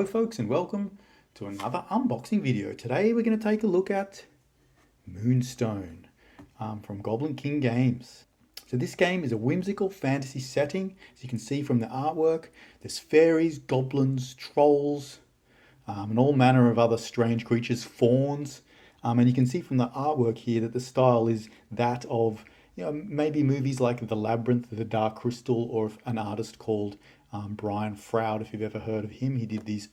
folks, and welcome to another unboxing video. Today we're going to take a look at Moonstone from Goblin King Games. So this game is a whimsical fantasy setting. As you can see from the artwork, there's fairies, goblins, trolls, and all manner of other strange creatures, fauns. And you can see from the artwork here that the style is that of maybe movies like The Labyrinth, The Dark Crystal, or an artist called Brian Froud, if you've ever heard of him. He did these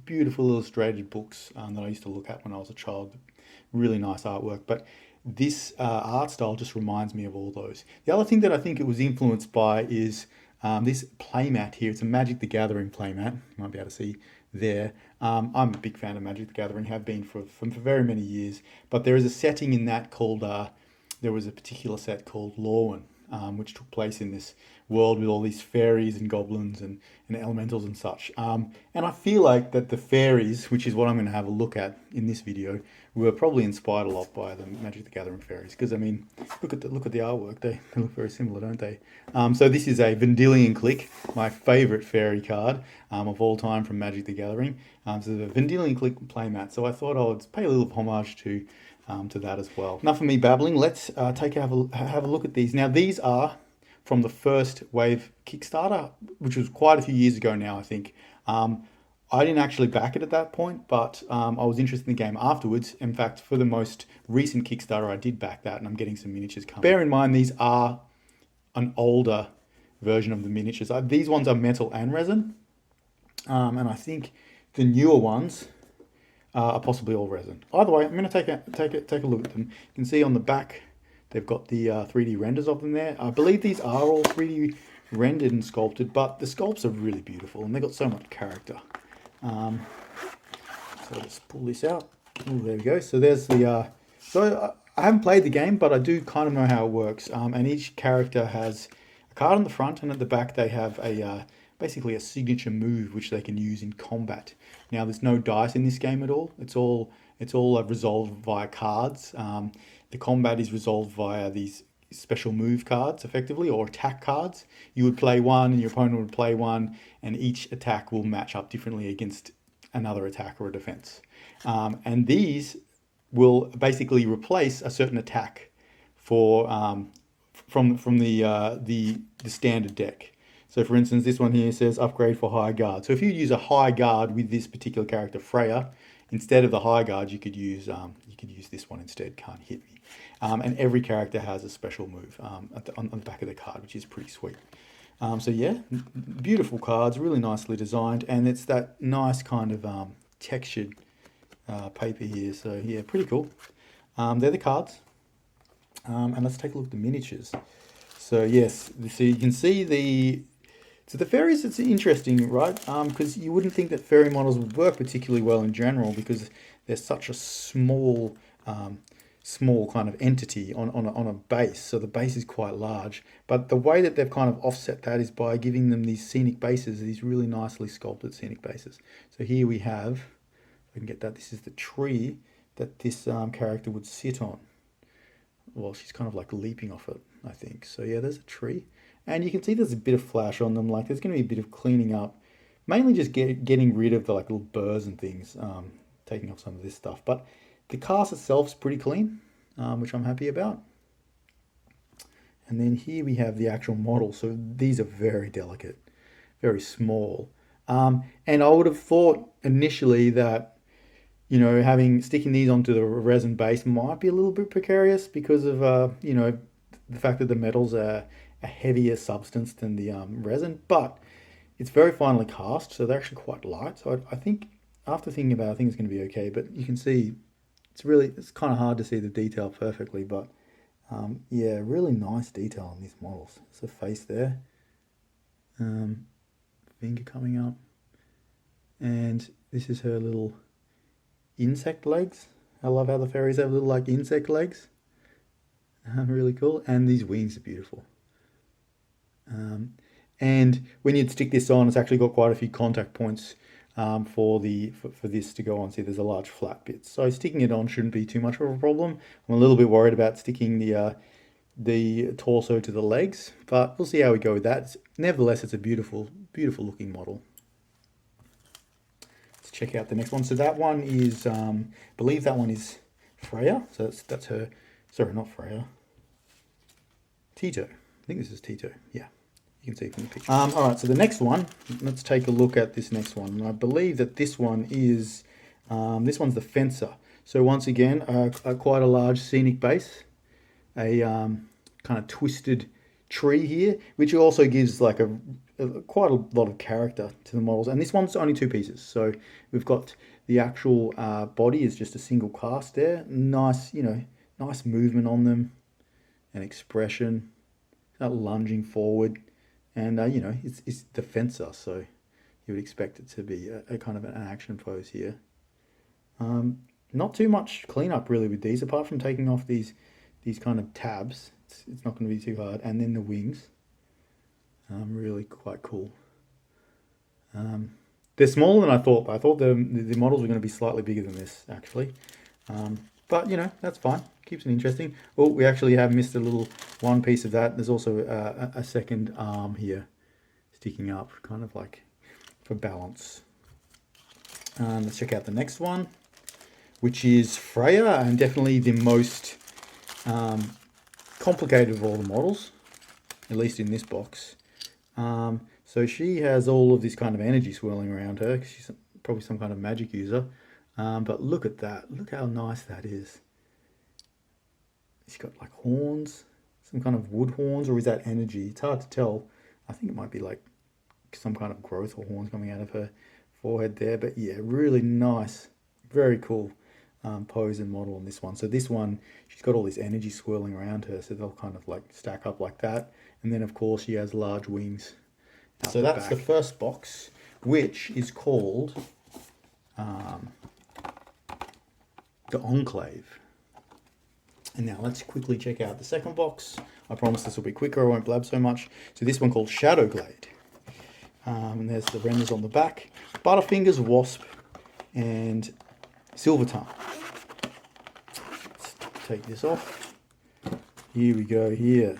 beautiful illustrated books that I used to look at when I was a child. Really nice artwork, but this art style just reminds me of all those. The other thing that I think it was influenced by is this playmat here. It's a Magic the Gathering playmat. You might be able to see there. I'm a big fan of Magic the Gathering, have been for very many years, but there is a setting in that called, there was a particular set called Lorwyn, which took place in this world with all these fairies and goblins and elementals and such. And I feel like that the fairies, which is what I'm going to have a look at in this video, were probably inspired a lot by the Magic the Gathering fairies. Because I mean, look at the artwork; they look very similar, don't they? So this is a Vendilion Click, my favourite fairy card of all time from Magic the Gathering. So the Vendilion Click playmat. So I thought I would pay a little homage to that as well. Enough of me babbling. Let's have a look at these. Now these are from the first wave Kickstarter, which was quite a few years ago now, I think. I didn't actually back it at that point, but I was interested in the game afterwards. In fact, for the most recent Kickstarter, I did back that, and I'm getting some miniatures coming. Bear in mind, these are an older version of the miniatures. These ones are metal and resin, and I think the newer ones are possibly all resin. Either way, I'm going to take a look at them. You can see on the back, they've got the 3D renders of them there. I believe these are all 3D rendered and sculpted, but the sculpts are really beautiful, and they've got so much character. So let's pull this out. Ooh, there we go. So there's the... I haven't played the game, but I do kind of know how it works. And each character has a card on the front, and at the back they have a basically a signature move which they can use in combat. Now there's no dice in this game at all. It's all resolved via cards. The combat is resolved via these special move cards, effectively, or attack cards. You would play one and your opponent would play one, and each attack will match up differently against another attack or a defense. And these will basically replace a certain attack for from the standard deck. So for instance, this one here says upgrade for high guard. So if you use a high guard with this particular character, Freya, instead of the high guard, you could use this one instead. Can't hit me. And every character has a special move on the back of the card, which is pretty sweet. So yeah, beautiful cards, really nicely designed, and it's that nice kind of textured paper here. So yeah, pretty cool. They're the cards. And let's take a look at the miniatures. So yes, so you can see the fairies. It's interesting, right? Because you wouldn't think that fairy models would work particularly well in general because they're such a small kind of entity on a base. So the base is quite large, but the way that they've kind of offset that is by giving them these scenic bases, these really nicely sculpted scenic bases. So here we have, if I can get that, this is the tree that this character would sit on. Well, she's kind of like leaping off it, I think. So yeah, there's a tree. And you can see there's a bit of flash on them. Like there's going to be a bit of cleaning up, mainly just getting rid of the like little burrs and things, taking off some of this stuff. But the cast itself is pretty clean, which I'm happy about. And then here we have the actual model. So these are very delicate, very small. And I would have thought initially that, sticking these onto the resin base might be a little bit precarious because of, the fact that the metals are a heavier substance than the resin, but it's very finely cast, so they're actually quite light. So I think, after thinking about it, I think it's going to be okay, but you can see it's kind of hard to see the detail perfectly, but yeah, really nice detail on these models. There's a face there, finger coming up, and this is her little insect legs. I love how the fairies have little like insect legs. Really cool, and these wings are beautiful. And when you'd stick this on, it's actually got quite a few contact points for this to go on. See, there's a large flat bit, so sticking it on shouldn't be too much of a problem. I'm a little bit worried about sticking the torso to the legs, but we'll see how we go with that. Nevertheless, it's a beautiful looking model. check out the next one. So that one is, I believe that one is Freya. So that's her. Sorry, not Freya. Tito. I think this is Tito. Yeah, you can see from the picture. All right, so the next one, let's take a look at this next one. And I believe that this one is, this one's the Fencer. So once again, quite a large scenic base, a kind of twisted tree here, which also gives like quite a lot of character to the models. And this one's only 2 pieces. So we've got the actual body is just a single cast there. Nice, nice movement on them, and expression, lunging forward, and it's the Fencer, so you would expect it to be a kind of an action pose here. Not too much cleanup really with these, apart from taking off these kind of tabs. It's not going to be too hard, and then the wings, really quite cool. They're smaller than I thought. I thought the models were going to be slightly bigger than this actually, but that's fine. Keeps it interesting. Oh, we actually have missed a little one piece of that. There's also a second arm here sticking up, kind of like for balance. Let's check out the next one, which is Freya, and definitely the most complicated of all the models, at least in this box. So she has all of this kind of energy swirling around her, because she's probably some kind of magic user. But look at that. Look how nice that is. She's got like horns, some kind of wood horns, or is that energy? It's hard to tell. I think it might be like some kind of growth or horns coming out of her forehead there. But yeah, really nice, very cool pose and model on this one. So this one, she's got all this energy swirling around her, so they'll kind of like stack up like that. And then of course she has large wings. So that's the first box, which is called the Enclave. And now let's quickly check out the second box. I promise this will be quicker, I won't blab so much. So this one called Shadowglade. And there's the renders on the back. Butterfingers, Wasp, and Silvertone. Let's take this off. Here we go here.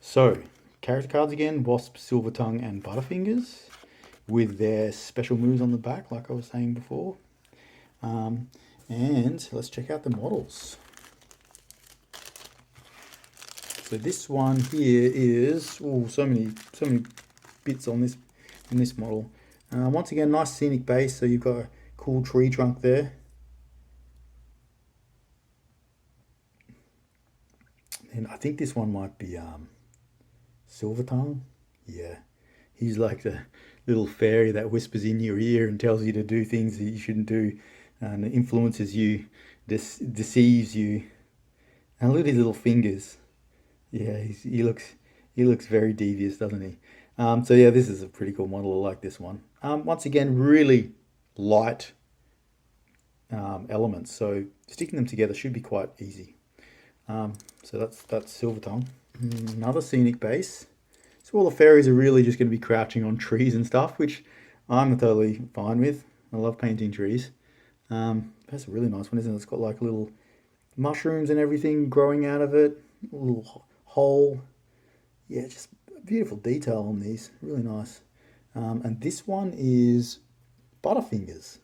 So, character cards again, Wasp, Silvertongue, and Butterfingers, with their special moves on the back, like I was saying before. And let's check out the models. So this one here is so many bits on this in this model. Once again, nice scenic base. So you've got a cool tree trunk there. And I think this one might be Silvertone. Yeah, he's like the little fairy that whispers in your ear and tells you to do things that you shouldn't do, and influences you, deceives you. And look at his little fingers. Yeah, he looks very devious, doesn't he? So yeah, this is a pretty cool model. I like this one. Once again, really light elements, so sticking them together should be quite easy. So that's Silvertongue. Another scenic base. So all the fairies are really just going to be crouching on trees and stuff, which I'm totally fine with. I love painting trees. That's a really nice one, isn't it? It's got like little mushrooms and everything growing out of it. A little hole. Yeah, just beautiful detail on these. Really nice. And this one is Butterfingers.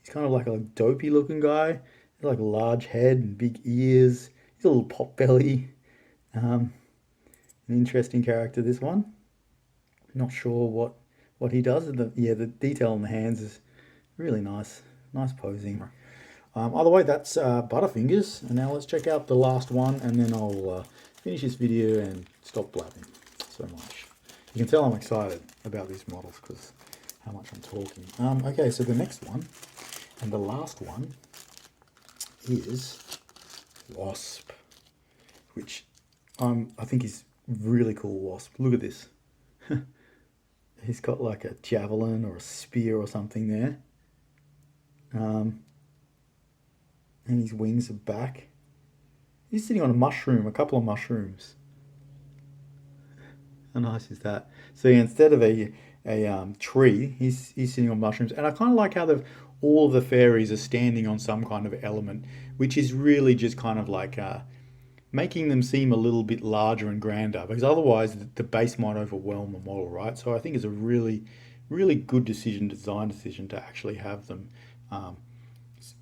He's kind of like a dopey looking guy. He's like a large head and big ears. He's a little pot belly. An interesting character, this one. Not sure what he does. The detail on the hands is really nice. Nice posing. Either way, that's Butterfingers. And now let's check out the last one, and then I'll finish this video and stop blabbing so much. You can tell I'm excited about these models because how much I'm talking. Okay, so the next one and the last one is Wasp, which I think is really cool. Wasp. Look at this. He's got like a javelin or a spear or something there. And his wings are back. He's sitting on a mushroom, a couple of mushrooms. How nice is that? So yeah, instead of a tree, he's sitting on mushrooms. And I kind of like how all of the fairies are standing on some kind of element, which is really just kind of like making them seem a little bit larger and grander, because otherwise the base might overwhelm the model, right? So I think it's a really, really good design decision to actually have them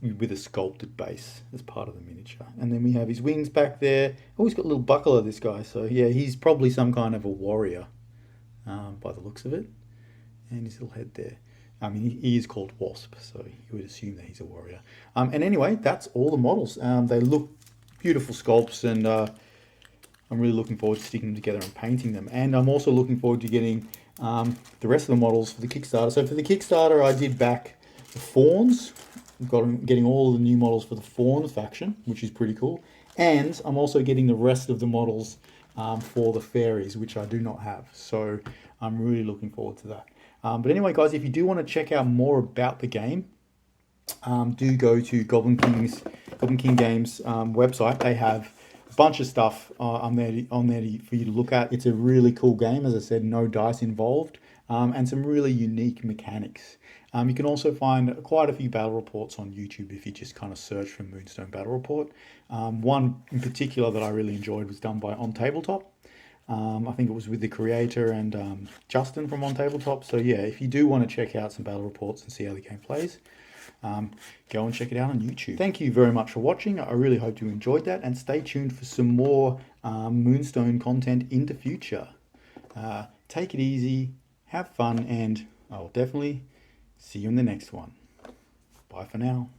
with a sculpted base as part of the miniature. And then we have his wings back there. Oh, he's got a little buckler, this guy. So yeah, he's probably some kind of a warrior by the looks of it. And his little head there. I mean, he is called Wasp, so you would assume that he's a warrior. And anyway, that's all the models. They look beautiful sculpts, and I'm really looking forward to sticking them together and painting them. And I'm also looking forward to getting the rest of the models for the Kickstarter. So for the Kickstarter, I did back the Fawns. Getting all the new models for the Fawn faction, which is pretty cool. And I'm also getting the rest of the models for the Faeries, which I do not have. So I'm really looking forward to that. But anyway, guys, if you do want to check out more about the game, do go to Goblin King Games website. They have a bunch of stuff on there for you to look at. It's a really cool game, as I said, no dice involved, and some really unique mechanics. You can also find quite a few battle reports on YouTube if you just kind of search for Moonstone Battle Report. One in particular that I really enjoyed was done by On Tabletop. I think it was with the creator and Justin from On Tabletop. So yeah, if you do want to check out some battle reports and see how the game plays, go and check it out on YouTube. Thank you very much for watching. I really hope you enjoyed that, and stay tuned for some more Moonstone content in the future. Take it easy, have fun, and I'll definitely see you in the next one. Bye for now.